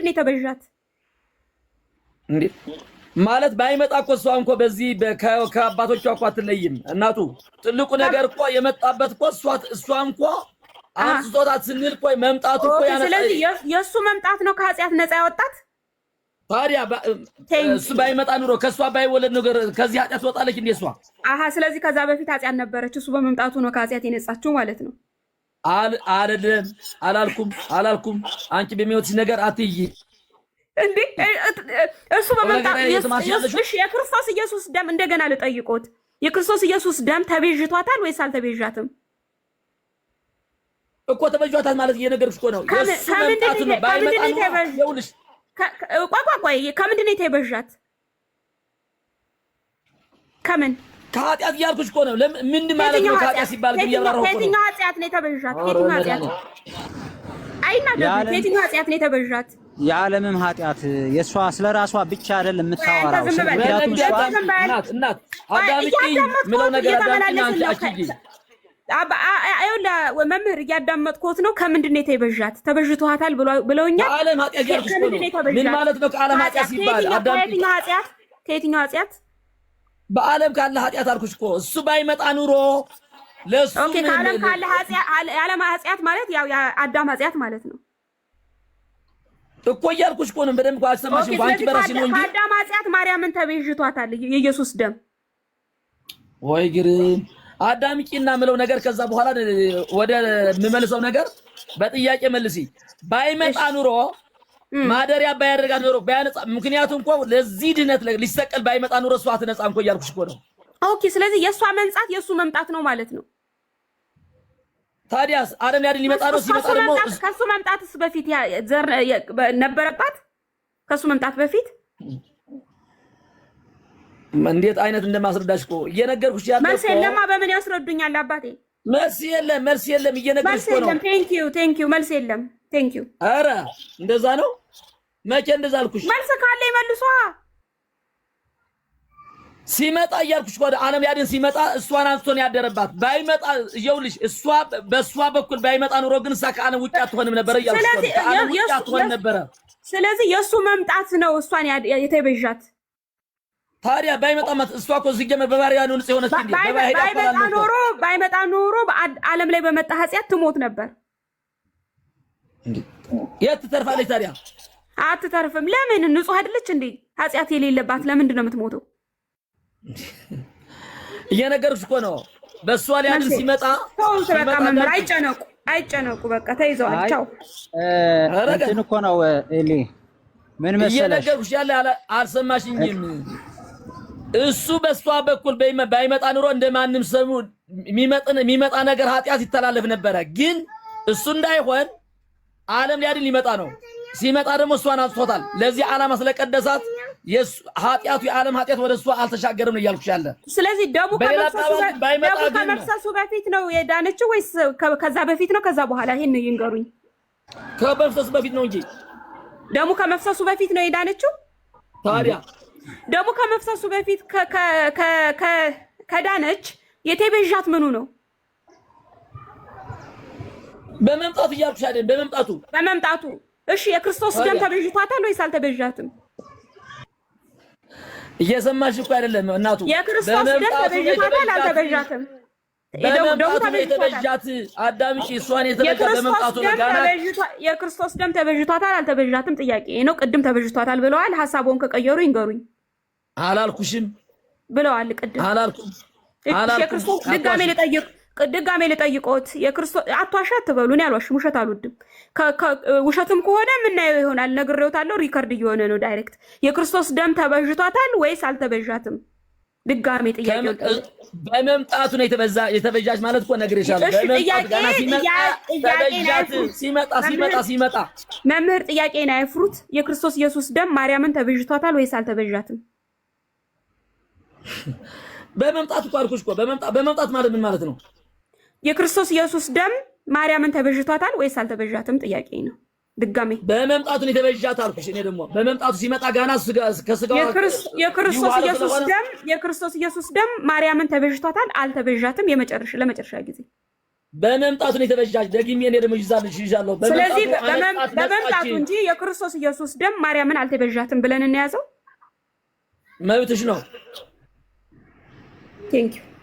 ከምንድን ነው የተበዣት? እንዴ ማለት ባይመጣ እኮ እሷን እኮ በዚህ ከአባቶቿ እኮ አትለይም እናቱ። ትልቁ ነገር እኮ የመጣበት እኮ እሷን እኮ አንስቶታት ስንል እኮ መምጣቱ እኮ ያነሳ። ስለዚህ የእሱ መምጣት ነው ከኃጢአት ነፃ ያወጣት። ታዲያ እሱ ባይመጣ ኑሮ ከእሷ ባይወለድ ነገር ከዚህ ኃጢአት ትወጣለች እንዴ እሷ? አሃ ስለዚህ ከዛ በፊት ኃጢአት ነበረች፣ እሱ በመምጣቱ ነው ከኃጢአት የነጻችው ማለት ነው። አይደለም አላልኩም። አንቺ በሚወትሽ ነገር አትይ እንዴ። እሱ በመምጣቱ የክርስቶስ ኢየሱስ ደም እንደገና ልጠይቆት፣ የክርስቶስ ኢየሱስ ደም ተቤዥቷታል ወይስ አልተቤዣትም? እኮ ተበጇታል ማለት እየነገርኩሽ እኮ ነው። የሱ መምጣት ነው ባይመጣ ነው ይውልሽ። ቆይ ከምንድን ነው የተበዣት? ከምን ከኃጢአት እያልኩሽ እኮ ነው። ምን ማለት ነው ከኃጢአት ሲባል ግን እያብራራሁ እኮ ነው። ከየትኛው ኃጢአት ነው የተበዣት? ከየትኛው ኃጢአት አይናገርም። ከየትኛው ኃጢአት ነው የተበዣት? የዓለምም ኃጢአት የእሷ ስለራሷ ብቻ አይደለም የምታወራው። እናት አዳምጪኝ ምለው ነገር አዳምጪኝ አንቺ አቺጂ መምህር እያዳመጥኩት ነው። ከምንድን ነው የተበዣት? ተበዥቷታል ብለውኛል። ከዓለም ኃጢአት ያልኩሽ እኮ ነው። ምን ማለት ነው ከዓለም ኃጢአት ሲባል? ከየትኛው ኃጢአት? በዓለም ካለ ኃጢአት አልኩሽ እኮ። እሱ ባይመጣ ኑሮ ለሱ ከዓለም ካለ ኃጢአት፣ የዓለም ኃጢአት ማለት ያው የአዳም ኃጢአት ማለት ነው እኮ እያልኩሽ እኮ ነው። በደንብ እኮ አልሰማሽም። አንቺ በራስሽ ነው እንጂ ከአዳም ኃጢአት ማርያምን ተበዥቷታል የኢየሱስ ደም። ወይ ግርም አዳምጪና ምለው ነገር ከዛ በኋላ ወደ የምመልሰው ነገር በጥያቄ መልሲ። ባይመጣ ኑሮ ማደሪያ ባያደርጋት ኑሮ ባያነጻ፣ ምክንያቱም እኮ ለዚህ ድነት ሊሰቀል ባይመጣ ኑሮ እሷ አትነጻም እኮ እያልኩሽ እኮ ነው። ኦኬ ስለዚህ የእሷ መንጻት የእሱ መምጣት ነው ማለት ነው። ታዲያስ ዓለም ሊያድን ሊመጣ ነው። ሲመጣ ደግሞ ከሱ መምጣትስ በፊት ዘር ነበረባት? ከሱ መምጣት በፊት እንዴት አይነት እንደማስረዳሽ እኮ እየነገርኩሽ ያለው። መልስ የለማ። በምን ያስረዱኛል አባቴ? መልስ የለም እየነገርኩሽ እኮ ነው። ቴንክ ዩ መልስ የለም። ቴንክ ዩ። ኧረ እንደዛ ነው። መቼ እንደዛ አልኩሽ? መልስ ካለ ይመልሷ። ሲመጣ እያልኩሽ እኮ ዓለም ሊያድን ሲመጣ እሷን አንስቶን ያደረባት። ባይመጣ ይኸውልሽ እሷ በእሷ በኩል ባይመጣ ኑሮ ግን እሷ ከዓለም ውጭ አትሆንም ነበር እያልኩሽ እኮ ነው። ከዓለም ውጭ አትሆንም ነበረ። ስለዚህ የእሱ መምጣት ነው እሷን የተበዣት። ታዲያ ባይመጣ እሷ እኮ ሲጀመር በባህሪያ ነው ንጹህ ሆነች እንዴ? ባይመጣ ኖሮ ዓለም ላይ በመጣ ኃጢአት ትሞት ነበር። የት ትተርፋለች ታዲያ? አትተርፍም። ለምን? ንጹህ አይደለች እንዴ? ኃጢአት የሌለባት ለምንድን ነው የምትሞተው? እየነገርኩሽ እኮ ነው። በእሷ ሊያድን ሲመጣ በቃ መምህር አይጨነቁ። በቃ ተይዘዋል። ቻው። እንትን እኮ ነው ኤሊ ምን መሰለሽ እየነገርኩሽ ያለ አልሰማሽኝም? እሱ በእሷ በኩል ባይመጣ ኑሮ እንደማንም ሰው የሚመጣ ነገር ኃጢአት ይተላለፍ ነበረ። ግን እሱ እንዳይሆን ዓለም ሊያድን ሊመጣ ነው። ሲመጣ ደግሞ እሷን አንስቶታል። ለዚህ ዓላማ ስለቀደሳት ኃጢአቱ የዓለም ኃጢአት ወደ እሷ አልተሻገርም ነው እያልኩሽ ያለ። ስለዚህ ደሙ ከመፍሰሱ በፊት ነው የዳነችው ወይስ ከዛ በፊት ነው? ከዛ በኋላ ይሄን ይንገሩኝ። ከመፍሰሱ በፊት ነው እንጂ ደሙ ከመፍሰሱ በፊት ነው የዳነችው። ታዲያ ደሙ ከመፍሰሱ በፊት ከዳነች የተቤዣት ምኑ ነው? በመምጣቱ እያልኩሽ አይደል? በመምጣቱ እሺ የክርስቶስ ደም ተቤዥቷታል ወይስ አልተቤዣትም? እየሰማሽ እኮ አይደለም እናቱ። የክርስቶስ ደም ተቤዥቷታል አልተቤዣትም? በመምጣቱ የተበዣት አዳምጪ። እሷን የተበጃ በመምጣቱ ነው። ጋና የክርስቶስ ደም ተቤዥቷታል አልተቤዣትም? ጥያቄ ነው። ቅድም ተቤዥቷታል ብለዋል። ሐሳቡን ከቀየሩ ይንገሩኝ። አላልኩሽም ብለዋል። ቅድም አላልኩም። የክርስቶስ ድጋሜ ልጠይቆት። የክርስቶስ አትዋሻ አትበሉ። እኔ አልዋሽም፣ ውሸት አልወድም። ውሸትም ከሆነ የምናየው ይሆናል። ነግሬዎታለሁ። ሪከርድ እየሆነ ነው ዳይሬክት። የክርስቶስ ደም ተበዥቷታል ወይስ አልተበዣትም? ድጋሜ ጥያቄ። በመምጣቱ ነው የተበጃች ማለት እኮ ነግሬሻለሁ። በመምጣቱ ጋና ሲመጣ መምህር ጥያቄን አይፍሩት። የክርስቶስ ኢየሱስ ደም ማርያምን ተበዥቷታል ወይስ አልተበዣትም? በመምጣቱ እኮ አልኩሽ እኮ። በመምጣት ማለት ምን ማለት ነው? የክርስቶስ ኢየሱስ ደም ማርያምን ተበዥቷታል ወይስ አልተበዣትም? ጥያቄ ነው። ድጋሜ በመምጣቱ ነው የተበዣት አልኩሽ። እኔ ደግሞ በመምጣቱ ሲመጣ ጋና ከስጋው የክርስቶስ ኢየሱስ ደም ማርያምን ተበዥቷታል አልተበዣትም? ለመጨረሻ ጊዜ በመምጣቱ ነው የተበጃጅ። ደግሜ እኔ ደግሞ ይዛለሁ። ስለዚህ በመምጣቱ እንጂ የክርስቶስ ኢየሱስ ደም ማርያምን አልተበጃትም ብለን እንያዘው። መብትሽ ነው። ቴንክ ዩ